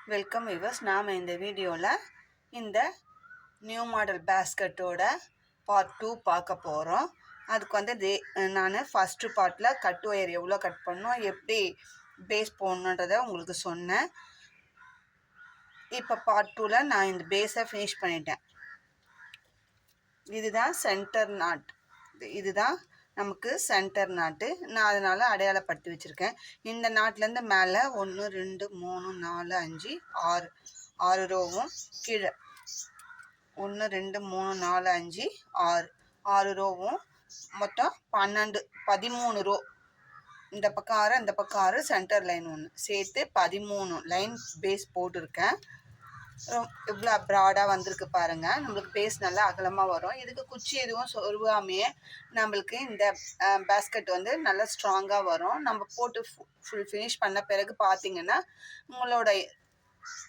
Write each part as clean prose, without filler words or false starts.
Welcome viewers. நாம் இந்த வீடியோவில் இந்த நியூ மாடல் பேஸ்கட்டோட பார்ட் 2 பார்க்க போகிறோம். அதுக்கு வந்து நான் ஃபஸ்ட்டு பார்ட்டில் கட் ஒயர் எவ்வளோ கட் பண்ணணும், எப்படி பேஸ் போடணுன்றதை உங்களுக்கு சொன்னேன். இப்போ பார்ட் 2ல் நான் இந்த பேஸை ஃபினிஷ் பண்ணிட்டேன். இதுதான் சென்டர் நாட், இதுதான் நமக்கு சென்டர் நாட்டு. நான் அதனால் அடையாளப்படுத்தி வச்சுருக்கேன். இந்த நாட்டிலேருந்து மேலே 1 2 3 4 5 6 6 ரோவும், கீழே 1 2 3 4 5 6 6 ரோவும், மொத்தம் 13 ரோ. இந்த பக்கம் 6, இந்த பக்கம் 6, சென்டர் லைன் 1 சேர்த்து 13 லைன் பேஸ் போட்டிருக்கேன். இவ்வளோ ப்ராடாக வந்திருக்கு பாருங்கள். நம்மளுக்கு பேஸ் நல்லா அகலமாக வரும். இதுக்கு குச்சி எதுவும் சொருவாமையே நம்மளுக்கு இந்த பேஸ்கெட் வந்து நல்லா ஸ்ட்ராங்காக வரும். நம்ம போட்டு ஃபுல் ஃபினிஷ் பண்ண பிறகு பார்த்தீங்கன்னா உங்களோட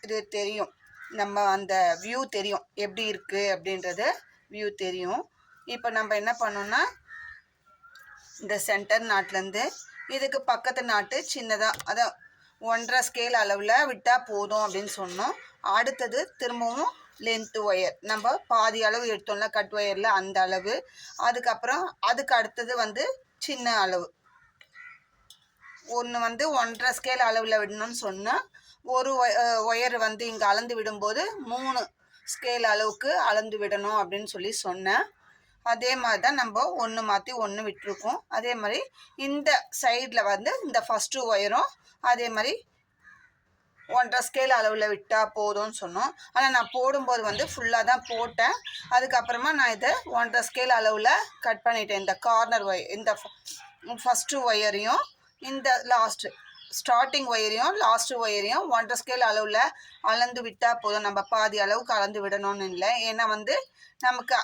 இது தெரியும், நம்ம அந்த வியூ தெரியும் எப்படி இருக்குது அப்படின்றது வியூ தெரியும். இப்போ நம்ம என்ன பண்ணோம்னா இந்த சென்டர் நாட்லேருந்து இதுக்கு பக்கத்து நாட்டு சின்னதாக, அதான் 1.5 ஸ்கேல் அளவில் விட்டால் போதும் அப்படின்னு சொன்னோம். அடுத்தது திரும்பவும் லென்த்து ஒயர் நம்ம பாதி அளவு எடுத்தோம்ல கட் ஒயரில், அந்த அளவு. அதுக்கப்புறம் அதுக்கு அடுத்தது வந்து சின்ன அளவு ஒன்று வந்து 1.5 ஸ்கேல் அளவில் விடணும்னு சொன்னால், ஒரு ஒயர் வந்து இங்கே அளந்து விடும்போது 3 ஸ்கேல் அளவுக்கு அளந்து விடணும் அப்படின்னு சொல்லி சொன்னேன். அதே மாதிரி தான் நம்ம ஒன்று மாற்றி ஒன்று விட்டுருக்கோம். அதே மாதிரி இந்த சைடில் வந்து இந்த ஃபஸ்ட்டு ஒயரும் அதே மாதிரி 1.5 ஸ்கேல் அளவில் விட்டால் போதும்னு சொன்னோம். ஆனால் நான் போடும்போது வந்து ஃபுல்லாக தான் போட்டேன். அதுக்கப்புறமா நான் இதை 1.5 ஸ்கேல் அளவில் கட் பண்ணிட்டேன். இந்த கார்னர் ஒயர், இந்த ஃபஸ்ட்டு ஒயரையும் இந்த ஸ்டார்டிங் ஒயரையும் லாஸ்ட்டு ஒயரையும் 1.5 ஸ்கேல் அளவில் அளந்து விட்டால் போதும். நம்ம பாதி அளவுக்கு அளந்து விடணும்னு இல்லை. ஏன்னா வந்து நமக்கு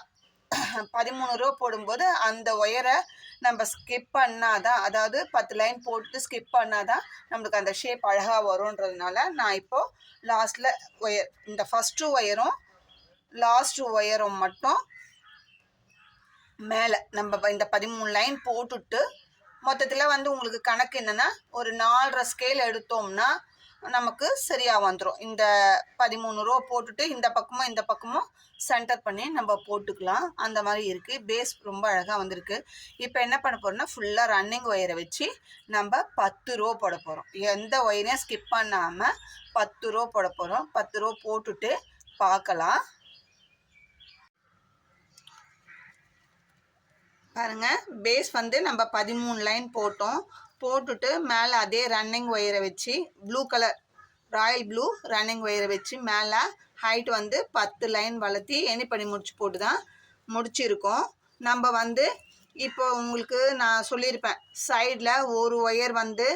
13 ரூபா போடும்போது அந்த ஒயரை நம்ம ஸ்கிப் பண்ணாதான், அதாவது 10 லைன் போட்டு ஸ்கிப் பண்ணாதான் நம்மளுக்கு அந்த ஷேப் அழகாக வரும்ன்றதுனால நான் இப்போது லாஸ்ட்டில் ஒயர், இந்த ஃபஸ்ட்டு ஒயரும் லாஸ்ட்டு ஒயரும் மட்டும் மேலே நம்ம இந்த 13 லைன் போட்டுட்டு, மொத்தத்தில் வந்து உங்களுக்கு கணக்கு என்னென்னா ஒரு 4.5 ஸ்கேல் எடுத்தோம்னா நமக்கு சரியாக வந்துடும். இந்த 13 ரூபா போட்டுட்டு இந்த பக்கமும் சென்டர் பண்ணி நம்ம போட்டுக்கலாம். அந்த மாதிரி இருக்குது. பேஸ் ரொம்ப அழகாக வந்திருக்கு. இப்போ என்ன பண்ண போகிறோம்னா ஃபுல்லாக ரன்னிங் ஒயரை வச்சு நம்ம 10 ரூபா போட போகிறோம். எந்த ஒயரையும் ஸ்கிப் பண்ணாமல் 10 ரூபா போட போகிறோம். 10 ரூபா போட்டுட்டு பார்க்கலாம். பாருங்கள், பேஸ் வந்து நம்ம 13 லைன் போட்டுட்டு மேலே அதே ரன்னிங் ஒயரை வச்சு blue colour Royal blue running ஒயரை வச்சு மேலே ஹைட் வந்து 10 லைன் வளர்த்தி எண்ணி பண்ணி போட்டு தான் முடிச்சிருக்கோம். நம்ம வந்து இப்போ உங்களுக்கு நான் சொல்லியிருப்பேன், சைடில் ஒரு ஒயர் வந்து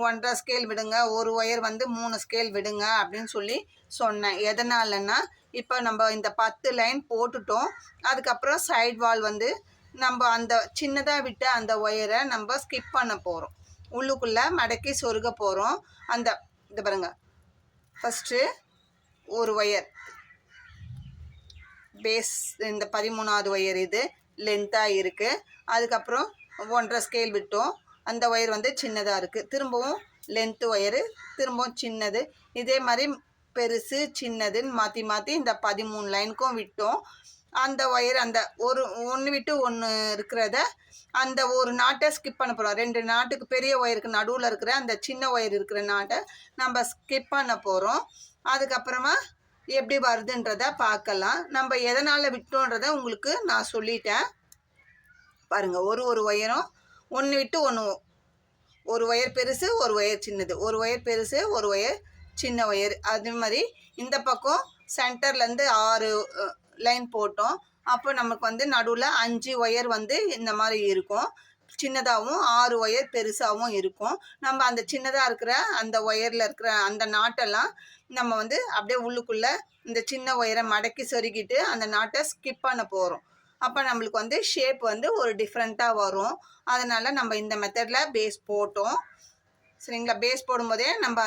1.5 ஸ்கேல் விடுங்க, ஒரு ஒயர் வந்து 3 ஸ்கேல் விடுங்க அப்படின்னு சொல்லி சொன்னேன். எதனாலன்னா இப்போ நம்ம இந்த 10 லைன் போட்டுட்டோம். அதுக்கப்புறம் சைட் வால் வந்து நம்ம அந்த சின்னதாக விட்ட அந்த ஒயரை நம்ம ஸ்கிப் பண்ண போகிறோம். உள்ளுக்குள்ளே மடக்கி சொருக போகிறோம். அந்த இது பாருங்கள், ஃபஸ்ட்டு ஒரு ஒயர் பேஸ், இந்த 13வது ஒயர் இது லென்த்தாக இருக்குது. அதுக்கப்புறம் 1.5 ஸ்கேல் விட்டோம், அந்த ஒயர் வந்து சின்னதாக இருக்குது. திரும்பவும் லென்த்து ஒயரு, திரும்பவும் சின்னது, இதே மாதிரி பெருசு சின்னதுன்னு மாற்றி மாற்றி இந்த 13 லைனுக்கும் விட்டோம். அந்த ஒயர் அந்த ஒன்று விட்டு ஒன்று இருக்கிறத அந்த ஒரு நாட்டை ஸ்கிப் பண்ண போகிறோம். 2 நாட்டுக்கு பெரிய ஒயருக்கு நடுவில் இருக்கிற அந்த சின்ன ஒயர் இருக்கிற நாட்டை நம்ம ஸ்கிப் பண்ண போகிறோம். அதுக்கப்புறமா எப்படி வருதுன்றதை பார்க்கலாம். நம்ம எதனால் விட்டோன்றதை உங்களுக்கு நான் சொல்லிட்டேன். பாருங்கள், ஒரு ஒயரும் ஒன்று விட்டு ஒன்று, ஒரு ஒயர் பெருசு ஒரு ஒயர் சின்னது, ஒரு ஒயர் பெருசு ஒரு ஒயர் சின்ன ஒயர். அதே மாதிரி இந்த பக்கம் சென்டர்லேருந்து 6 லைன் போட்டோம். அப்போ நமக்கு வந்து நடுவில் 5 ஒயர் வந்து இந்த மாதிரி இருக்கும், சின்னதாகவும் 6 ஒயர் பெருசாகவும் இருக்கும். நம்ம அந்த சின்னதாக இருக்கிற அந்த ஒயரில் இருக்கிற அந்த நாட்டெல்லாம் நம்ம வந்து அப்படியே உள்ளுக்குள்ளே இந்த சின்ன ஒயரை மடக்கி சொருகிட்டு அந்த நாட்டை ஸ்கிப் பண்ண போகிறோம். அப்போ நம்மளுக்கு வந்து ஷேப் வந்து ஒரு டிஃப்ரெண்ட்டாக வரும். அதனால் நம்ம இந்த மெத்தடில் பேஸ் போட்டோம். சரிங்களா? பேஸ் போடும்போதே நம்ம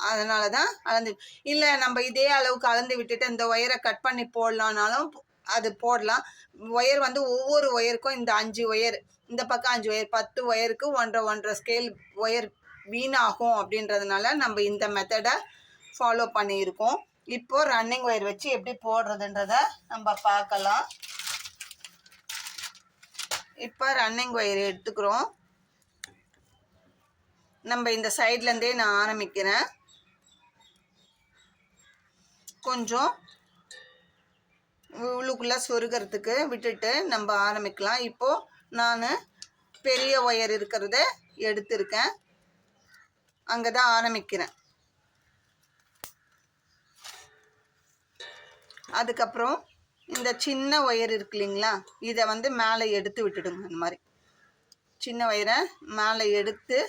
அதனால தான் அளந்து, இல்லை நம்ம இதே அளவுக்கு அளந்து விட்டுட்டு இந்த ஒயரை கட் பண்ணி போடலான்னாலும் அது போடலாம். ஒயர் வந்து ஒவ்வொரு ஒயருக்கும் இந்த 5 ஒயர், இந்த பக்கம் 5 ஒயர், 10 ஒயருக்கு 1.5 ஸ்கேல் ஒயர் வீணாகும் அப்படின்றதுனால நம்ம இந்த மெத்தடை ஃபாலோ பண்ணியிருக்கோம். இப்போ ரன்னிங் ஒயர் வச்சு எப்படி போடுறதுன்றத நம்ம பார்க்கலாம். இப்போ ரன்னிங் ஒயர் எடுத்துக்கிறோம். நம்ம இந்த சைட்லேருந்தே நான் ஆரம்பிக்கிறேன். கொஞ்சம் உள்ளுக்குள்ளே சொருகிறதுக்கு விட்டுட்டு நம்ம ஆரம்பிக்கலாம். இப்போது நான் பெரிய ஒயர் இருக்கிறத எடுத்திருக்கேன், அங்கே தான் ஆரம்பிக்கிறேன். அதுக்கப்புறம் இந்த சின்ன ஒயர் இருக்கு இல்லைங்களா, இதை வந்து மேலே எடுத்து விட்டுடுங்க. இந்த மாதிரி சின்ன ஒயரை மேலே எடுத்து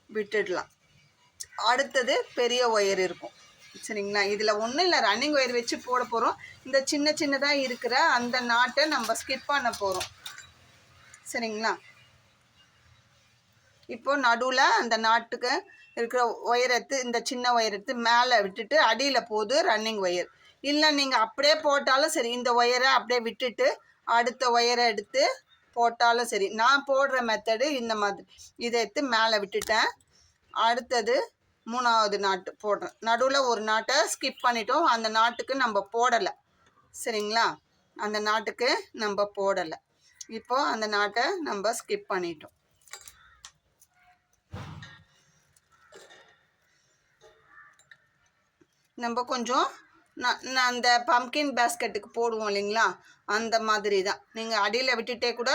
விட்டுடலாம். அடுத்தது பெரிய ஒயர் இருக்கும் சரிங்களா. இதில் ஒன்றும் இல்லை, ரன்னிங் ஒயர் வச்சு போட போகிறோம். இந்த சின்ன சின்னதாக இருக்கிற அந்த நாட்டை நம்ம ஸ்கிப் பண்ண போகிறோம் சரிங்களா. இப்போ நடுவில் அந்த நாட்டுக்கு இருக்கிற ஒயர் எடுத்து, இந்த சின்ன ஒயர் எடுத்து மேலே விட்டுட்டு அடியில் போகுது ரன்னிங் ஒயர். இல்லை நீங்கள் அப்படியே போட்டாலும் சரி, இந்த ஒயரை அப்படியே விட்டுட்டு அடுத்த ஒயரை எடுத்து போட்டாலும் சரி. நான் போடுற மெத்தடு இந்த மாதிரி, இதை எடுத்து மேலே விட்டுட்டேன். அடுத்தது மூணாவது நாட்டு போடுறேன். நடுவில் ஒரு நாட்டை ஸ்கிப் பண்ணிட்டோம், அந்த நாட்டுக்கு நம்ம போடலை சரிங்களா. அந்த நாட்டுக்கு நம்ம போடலை. இப்போது அந்த நாட்டை நம்ம ஸ்கிப் பண்ணிட்டோம். நம்ம கொஞ்சம் நான் அந்த பம்கின் பேஸ்கெட்டுக்கு போடுவோம் இல்லைங்களா, அந்த மாதிரி தான். நீங்கள் அடியில் விட்டுட்டே கூட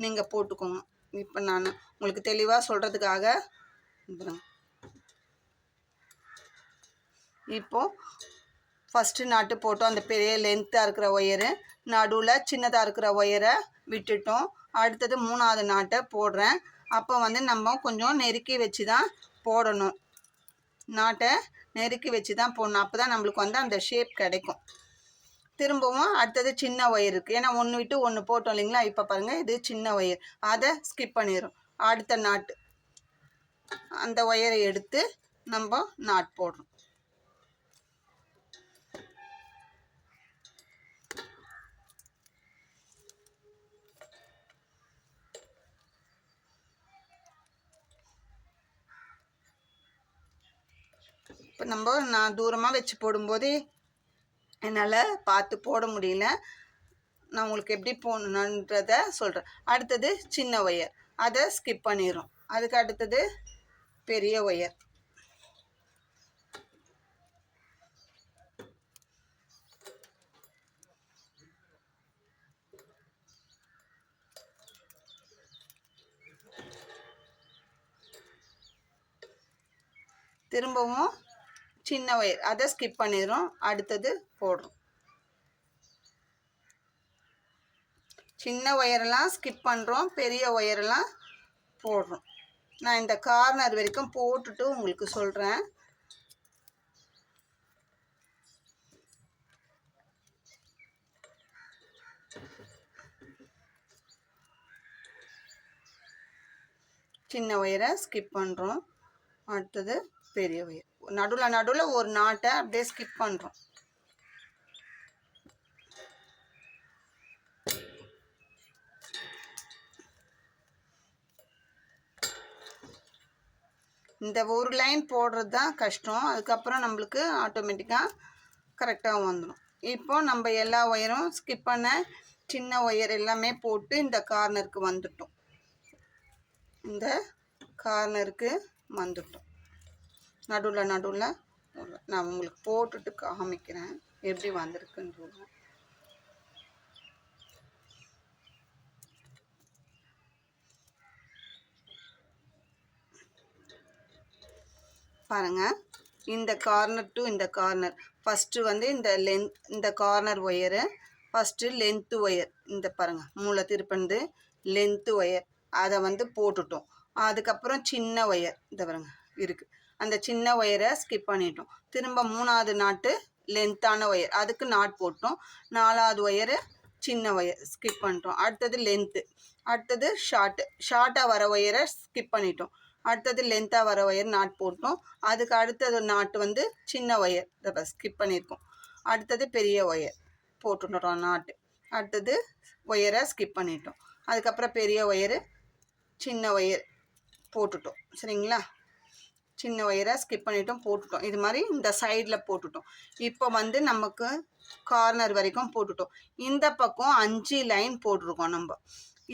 நீங்கள் போட்டுக்கோங்க. இப்போ நான் உங்களுக்கு தெளிவாக சொல்கிறதுக்காக இப்போது ஃபஸ்ட்டு நாட்டு போட்டோம். அந்த பெரிய லென்த்தாக இருக்கிற ஒயரு, நடுவில் சின்னதாக இருக்கிற ஒயரை விட்டுட்டோம். அடுத்தது மூணாவது நாட்டை போடுறேன். அப்போ வந்து நம்ம கொஞ்சம் நெருக்கி வச்சு தான் போடணும். நாட்டை நெருக்கி வச்சு தான் போடணும். அப்போ தான் நம்மளுக்கு வந்து அந்த ஷேப் கிடைக்கும். திரும்பவும் அடுத்தது சின்ன ஒயர் இருக்குது, ஏன்னா ஒன்று விட்டு ஒன்று போட்டோம் இல்லைங்களா. இப்போ பாருங்கள், இது சின்ன ஒயர், அதை ஸ்கிப் பண்ணிடும். அடுத்த நாட்டு அந்த ஒயரை எடுத்து நம்ம நாட் போடுறோம். இப்போ நான் தூரமாக வச்சு போடும்போது என்னால் பார்த்து போட முடியல. நான் உங்களுக்கு எப்படி போடணுன்றத சொல்கிறேன். அடுத்தது சின்ன ஒயர், அதை ஸ்கிப் பண்ணிடும். அதுக்கு அடுத்தது பெரிய ஒயர். திரும்பவும் சின்ன ஒயர், அதை ஸ்கிப் பண்ணிடுறோம். அடுத்தது போடுறோம். சின்ன ஒயரெல்லாம் ஸ்கிப் பண்ணுறோம், பெரிய ஒயரெல்லாம் போடுறோம். நான் இந்த கார்னர் வரைக்கும் போட்டுட்டு உங்களுக்கு சொல்கிறேன். சின்ன ஒயரை ஸ்கிப் பண்ணுறோம். அடுத்தது பெரிய ஒயர், நடுவில் ஒரு நாட்டை அப்படியே ஸ்கிப் பண்ணுறோம். இந்த ஒரு லைன் போடுறது தான் கஷ்டம். அதுக்கப்புறம் நம்மளுக்கு ஆட்டோமேட்டிக்காக கரெக்டாக வந்துடும். இப்போ நம்ம எல்லா ஒயரும் ஸ்கிப் பண்ண சின்ன ஒயர் எல்லாமே போட்டு இந்த கார்னருக்கு வந்துட்டோம். இந்த கார்னருக்கு வந்துட்டோம். நடுவில் நான் உங்களுக்கு போட்டுட்டு காமிக்கிறேன் எப்படி வந்திருக்குன்றது. பாருங்கள், இந்த கார்னர் டு இந்த கார்னர் ஃபஸ்ட்டு வந்து இந்த corner wire, first length wire, இந்த பாருங்கள் மூளை திருப்பந்து லென்த்து ஒயர், அதை வந்து போட்டுட்டோம். அதுக்கப்புறம் சின்ன ஒயர் இந்த பாருங்கள் இருக்குது, அந்த சின்ன ஒயரை ஸ்கிப் பண்ணிட்டோம். திரும்ப மூணாவது நாட்டு லென்த்தான ஒயர், அதுக்கு நாட் போட்டோம். நாலாவது ஒயரு சின்ன ஒயர் ஸ்கிப் பண்ணிட்டோம். அடுத்தது லென்த்து, அடுத்தது ஷார்ட்டாக வர ஒயரை ஸ்கிப் பண்ணிட்டோம். அடுத்தது லென்த்தாக வர ஒயர் நாட் போட்டோம். அதுக்கு அடுத்தது நாட்டு வந்து சின்ன ஒயர் இதை ஸ்கிப் பண்ணியிருக்கோம். அடுத்தது பெரிய ஒயர் போட்டுட்டோம் நாட்டு. அடுத்தது ஒயரை ஸ்கிப் பண்ணிட்டோம். அதுக்கப்புறம் பெரிய ஒயரு சின்ன ஒயர் போட்டுட்டோம் சரிங்களா. சின்ன ஒயரை ஸ்கிப் பண்ணிட்டோம், போட்டுட்டோம். இது மாதிரி இந்த சைடில் போட்டுட்டோம். இப்போ வந்து நமக்கு கார்னர் வரைக்கும் போட்டுட்டோம். இந்த பக்கம் 5 லைன் போட்டிருக்கோம் நம்ம.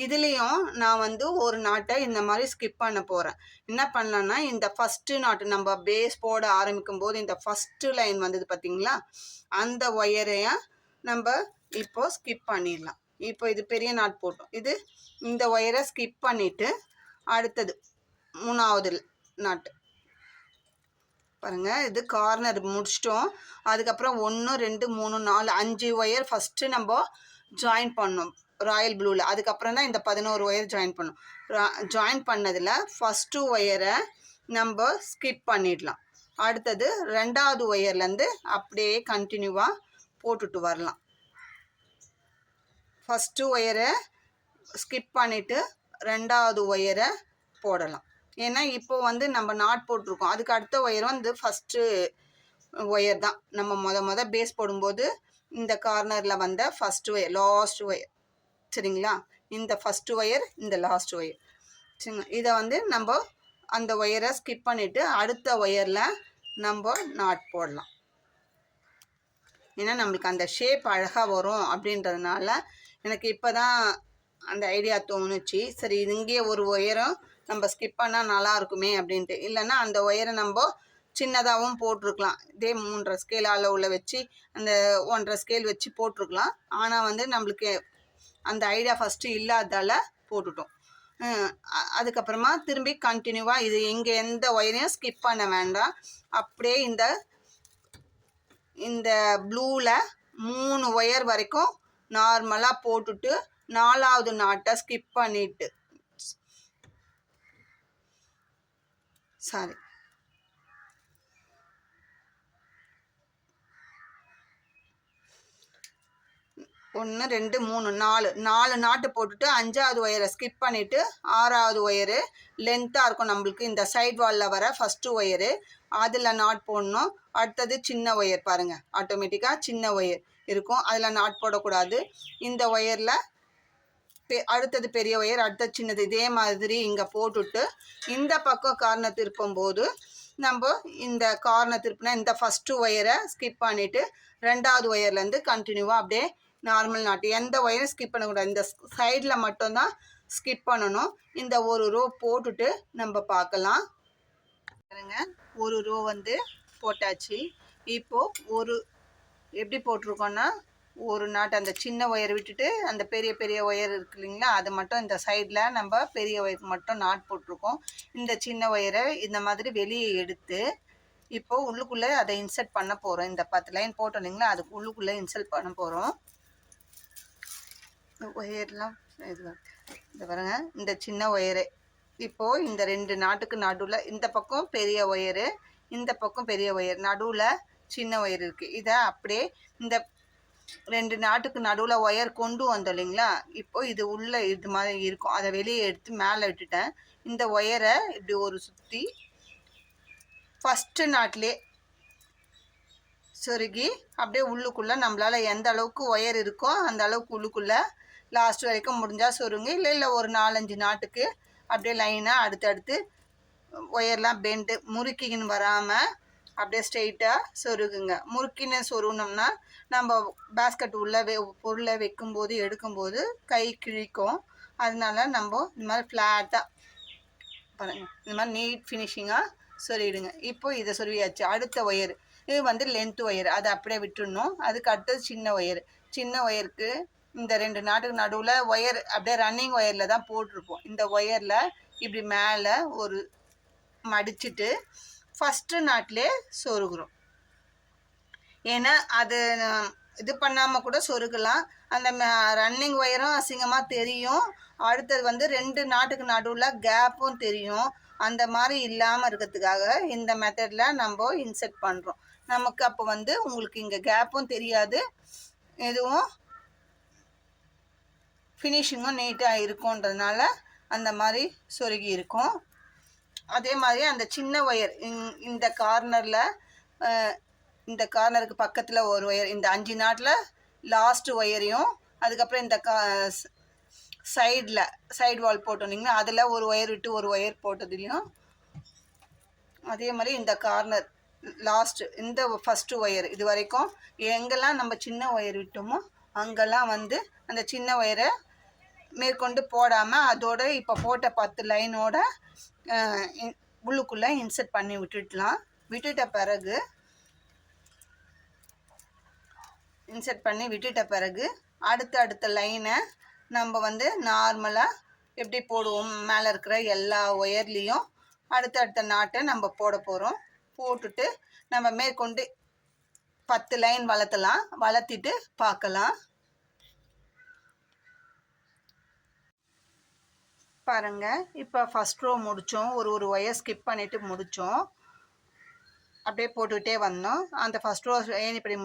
இதுலேயும் நான் வந்து ஒரு நாட்டை இந்த மாதிரி ஸ்கிப் பண்ண போகிறேன். என்ன பண்ணலான்னா, இந்த ஃபஸ்ட்டு நாட்டு நம்ம பேஸ் போட ஆரம்பிக்கும் போது இந்த ஃபஸ்ட்டு லைன் வந்தது பார்த்தீங்களா, அந்த ஒயரையை நம்ம இப்போ ஸ்கிப் பண்ணிடலாம். இப்போ இது பெரிய நாட் போட்டோம். இந்த ஒயரை ஸ்கிப் பண்ணிவிட்டு அடுத்தது 3வது நாட்டு பாருங்கள். இது கார்னர் முடிச்சிட்டோம். அதுக்கப்புறம் 1 2 3 4 5 ஒயர் ஃபஸ்ட்டு நம்ம ஜாயின் பண்ணோம் ராயல் ப்ளூவில். அதுக்கப்புறம் தான் இந்த 11 ஒயர் ஜாயின் பண்ணோம். ஜாயின் பண்ணதில் ஃபஸ்ட்டு ஒயரை நம்ம ஸ்கிப் பண்ணிடலாம். அடுத்தது 2வது ஒயர்லேருந்து அப்படியே கண்டினியூவாக போட்டுட்டு வரலாம். ஃபஸ்ட்டு ஒயரை ஸ்கிப் பண்ணிவிட்டு 2வது ஒயரை போடலாம். ஏன்னா இப்போ வந்து நம்ம நாட் போட்டிருக்கோம். அதுக்கு அடுத்த ஒயரும் வந்து ஃபஸ்ட்டு ஒயர் தான். நம்ம மொத பேஸ் போடும்போது இந்த கார்னரில் வந்த ஃபஸ்ட்டு ஒயர், லாஸ்ட் ஒயர், சரிங்களா? இந்த ஃபஸ்ட்டு ஒயர், இந்த லாஸ்ட் ஒயர், சரிங்களா? இதை வந்து நம்ம அந்த ஒயரை ஸ்கிப் பண்ணிவிட்டு அடுத்த ஒயரில் நம்ம நாட் போடலாம். ஏன்னா நம்மளுக்கு அந்த ஷேப் அழகாக வரும் அப்படின்றதுனால எனக்கு இப்போ தான் அந்த ஐடியா தோணுச்சு. சரி, இது இங்கேயே ஒரு ஒயரும் நம்ம ஸ்கிப் பண்ணால் நல்லா இருக்குமே அப்படின்ட்டு. இல்லைன்னா அந்த ஒயரை நம்ம சின்னதாகவும் போட்டிருக்கலாம். இதே 3.5 ஸ்கேல் அளவில் வச்சு அந்த 1.5 ஸ்கேல் வச்சு போட்டிருக்கலாம். ஆனால் வந்து நம்மளுக்கு அந்த ஐடியா ஃபஸ்ட்டு இல்லாததால் போட்டுட்டோம். அதுக்கப்புறமா திரும்பி கண்டினியூவாக இது இங்கே எந்த ஒயரையும் ஸ்கிப் பண்ண வேண்டாம். அப்படியே இந்த ப்ளூவில் 3 ஒயர் வரைக்கும் நார்மலாக போட்டுட்டு 4வது நாட்டை ஸ்கிப் பண்ணிட்டு சாரி 1 2 3 4 நாட்டு போட்டுட்டு 5வது ஒயரை ஸ்கிப் பண்ணிவிட்டு 6வது ஒயரு லென்த்தாக இருக்கும் நம்மளுக்கு. இந்த சைட் வாலில் வர ஃபஸ்ட்டு ஒயரு அதில் நாட் போடணும். அடுத்தது சின்ன ஒயர் பாருங்கள், ஆட்டோமேட்டிக்காக சின்ன ஒயர் இருக்கும், அதில் நாட் போடக்கூடாது. இந்த ஒயரில் அடுத்தது பெரிய ஒயர், அடுத்தது சின்னது, இதே மாதிரி இங்கே போட்டுட்டு இந்த பக்கம் கார்னர் திருப்பும்போது நம்ம இந்த கார்னர் திருப்பினா இந்த ஃபஸ்ட்டு ஒயரை ஸ்கிப் பண்ணிவிட்டு 2வது ஒயர்லேருந்து கண்டினியூவாக அப்படியே நார்மல் நாட்டு. எந்த ஒயரும் ஸ்கிப் பண்ணக்கூடாது. இந்த சைடில் மட்டும்தான் ஸ்கிப் பண்ணணும். இந்த ஒரு ரோ போட்டுட்டு நம்ம பார்க்கலாம். பாருங்க, ஒரு ரோ வந்து போட்டாச்சு. இப்போது எப்படி போட்டிருக்கோன்னா, ஒரு நாட்டு அந்த சின்ன ஒயர் விட்டுட்டு அந்த பெரிய ஒயர் இருக்கு இல்லைங்களா, அது மட்டும் இந்த சைடில் நம்ம பெரிய ஒயருக்கு மட்டும் நாட் போட்டிருக்கோம். இந்த சின்ன ஒயரை இந்த மாதிரி வெளியே எடுத்து இப்போது உள்ளுக்குள்ளே அதை இன்சர்ட் பண்ண போகிறோம். இந்த 10 லைன் போட்டோம் இல்லைங்களா, அதுக்கு உள்ளுக்குள்ளே இன்சர்ட் பண்ண போகிறோம். ஒயர்லாம் இது பாருங்க, இந்த சின்ன ஒயரு இப்போது இந்த 2 நாட்டுக்கு நடுவில் இந்த பக்கம் பெரிய ஒயரு, இந்த பக்கம் பெரிய ஒயர், நடுவில் சின்ன ஒயர் இருக்குது. இதை அப்படியே இந்த 2 நாட்டுக்கு நடுவில் ஒயர் கொண்டு வந்தோம் இல்லைங்களா, இப்போது இது உள்ளே இது மாதிரி இருக்கும். அதை வெளியே எடுத்து மேலே விட்டுட்டேன். இந்த ஒயரை இப்படி ஒரு சுற்றி ஃபஸ்ட்டு நாட்டிலே சொருகி அப்படியே உள்ளுக்குள்ளே நம்மளால் எந்த அளவுக்கு ஒயர் இருக்கோ அந்த அளவுக்கு உள்ளுக்குள்ளே லாஸ்ட் வரைக்கும் முடிஞ்சால் சொருங்க. இல்லை ஒரு 4-5 நாட்டுக்கு அப்படியே லைனாக அடுத்தடுத்து ஒயர்லாம் பெண்டு முறுக்கின்னு வராமல் அப்படியே ஸ்ட்ரெயிட்டாக சொருகுங்க. முறுக்கின்னு சொருகணும்னா நம்ம பேஸ்கெட் உள்ள பொருளை வைக்கும்போது எடுக்கும்போது கை கிழிக்கும். அதனால நம்ம இந்த மாதிரி ஃப்ளாட்டாக பாருங்கள், இந்த மாதிரி நீட் ஃபினிஷிங்காக சொருகிடுங்க. இப்போ இதை சொருவியாச்சு. அடுத்த ஒயர் இது வந்து லென்த் ஒயர், அதை அப்படியே விட்டுடணும். அதுக்கு அடுத்தது சின்ன ஒயருக்கு இந்த 2 நாட்டுக்கு நடுவில் ஒயர் அப்படியே ரன்னிங் ஒயரில் தான் போட்டிருப்போம். இந்த ஒயரில் இப்படி மேலே ஒரு மடிச்சுட்டு ஃபஸ்ட்டு நாட்டிலே சொருகிறோம். ஏன்னா அது இது பண்ணாமல் கூட சொருகலாம். அந்த ரன்னிங் ஒயரும் அசிங்கமாக தெரியும். அடுத்தது வந்து 2 நாட்டுக்கு நடுவில் கேப்பும் தெரியும். அந்த மாதிரி இல்லாமல் இருக்கிறதுக்காக இந்த மெத்தடில் நம்ம இன்சர்ட் பண்ணுறோம். நமக்கு அப்போ வந்து உங்களுக்கு இங்கே கேப்பும் தெரியாது, எதுவும் ஃபினிஷிங்கும் நீட்டாக இருக்கும்ன்றதுனால அந்த மாதிரி சொருகி இருக்கும். அதே மாதிரி அந்த சின்ன ஒயர் இந்த கார்னரில் இந்த கார்னருக்கு பக்கத்தில் ஒரு ஒயர், இந்த 5 நாட்டில் லாஸ்ட்டு ஒயரையும் அதுக்கப்புறம் இந்த சைடு வால் போட்டோன்னீங்கன்னா அதில் ஒரு ஒயர் விட்டு ஒரு ஒயர் போட்டதுலேயும் அதே மாதிரி இந்த கார்னர் லாஸ்ட் இந்த ஃபஸ்ட்டு ஒயர் இது வரைக்கும் எங்கெல்லாம் நம்ம சின்ன ஒயர் விட்டோமோ அங்கெல்லாம் வந்து அந்த சின்ன ஒயரை மேற்கொண்டு போடாமல் அதோட இப்போ போட்ட 10 லைனோட உள்ளுக்குள்ளே இன்சர்ட் பண்ணி விட்டுட்ட பிறகு அடுத்த லைனை நம்ம வந்து நார்மலாக எப்படி போடுவோம் மேலே இருக்கிற எல்லா ஒயர்லேயும் அடுத்த நாட்டை நம்ம போட போகிறோம். போட்டுட்டு நம்ம மேற்கொண்டு 10 லைன் வளர்த்திட்டு பார்க்கலாம். பாருங்கள், இப்போ ஃபஸ்ட் ரோ முடித்தோம், ஒரு ஒயர் ஸ்கிப் பண்ணிவிட்டு முடித்தோம். அப்படியே போட்டுக்கிட்டே வந்தோம். அந்த ஃபஸ்ட் ரோ ஏணிப்படி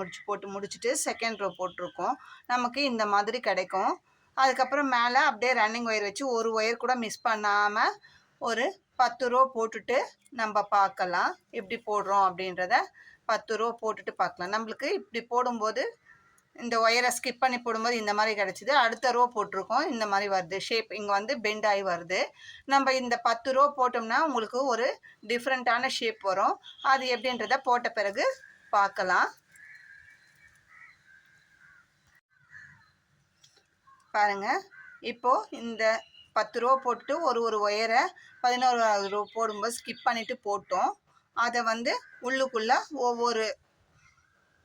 முடிச்சுட்டு செகண்ட் ரோ போட்டிருக்கோம். நமக்கு இந்த மாதிரி கிடைக்கும். அதுக்கப்புறம் மேலே அப்படியே ரன்னிங் ஒயர் வச்சு ஒரு ஒயர் கூட மிஸ் பண்ணாமல் ஒரு 10 ரோ போட்டுட்டு நம்ம பார்க்கலாம். எப்படி போடுறோம் அப்படின்றத 10 ரோ போட்டுட்டு பார்க்கலாம். நம்மளுக்கு இப்படி போடும்போது இந்த ஒயரை ஸ்கிப் பண்ணி போடும்போது இந்த மாதிரி கிடச்சிது. அடுத்த ரோ போட்டிருக்கோம், இந்த மாதிரி வருது. ஷேப் இங்கே வந்து பெண்ட் ஆகி வருது. நம்ம இந்த 10 ரோ போட்டோம்னா உங்களுக்கு ஒரு டிஃப்ரெண்ட்டான ஷேப் வரும். அது எப்படின்றத போட்ட பிறகு பார்க்கலாம். பாருங்கள், இப்போது இந்த 10 ரோ போட்டுட்டு ஒரு ஒயரை 11வது ரோ போடும்போது ஸ்கிப் பண்ணிவிட்டு போட்டோம். அதை வந்து உள்ளுக்குள்ளே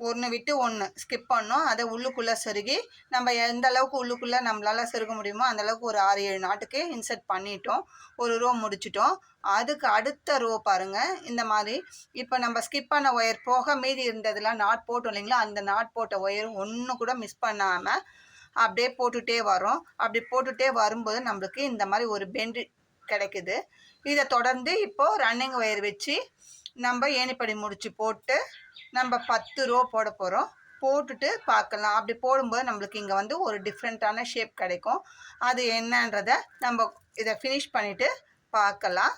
ஒன்று விட்டு ஒன்று ஸ்கிப் பண்ணோம். அதை உள்ளுக்குள்ளே செருகி நம்ம எந்த அளவுக்கு உள்ளுக்குள்ளே நம்மளால் செருக முடியுமோ அந்தளவுக்கு ஒரு 6-7 நாட்டுக்கு இன்சர்ட் பண்ணிட்டோம். ஒரு ரோ முடிச்சிட்டோம். அதுக்கு அடுத்த ரோ பாருங்கள், இந்த மாதிரி இப்போ நம்ம ஸ்கிப் பண்ண ஒயர் போக மீதி இருந்ததெல்லாம் நாட் போட்டோம் இல்லைங்களா, அந்த நாட் போட்ட ஒயர் ஒன்று கூட மிஸ் பண்ணாமல் அப்படியே போட்டுகிட்டே வரோம். அப்படி போட்டுகிட்டே வரும்போது நம்மளுக்கு இந்த மாதிரி ஒரு பெண்டு கிடைக்குது. இதை தொடர்ந்து இப்போது ரன்னிங் ஒயர் வச்சு நம்ம ஏணிப்படி முடிச்சு போட்டு நம்ம 10 ரோ போட போகிறோம். போட்டுட்டு பார்க்கலாம். அப்படி போடும்போது நம்மளுக்கு இங்கே வந்து ஒரு டிஃப்ரெண்ட்டான ஷேப் கிடைக்கும். அது என்னன்றதை நம்ம இதை ஃபினிஷ் பண்ணிவிட்டு பார்க்கலாம்.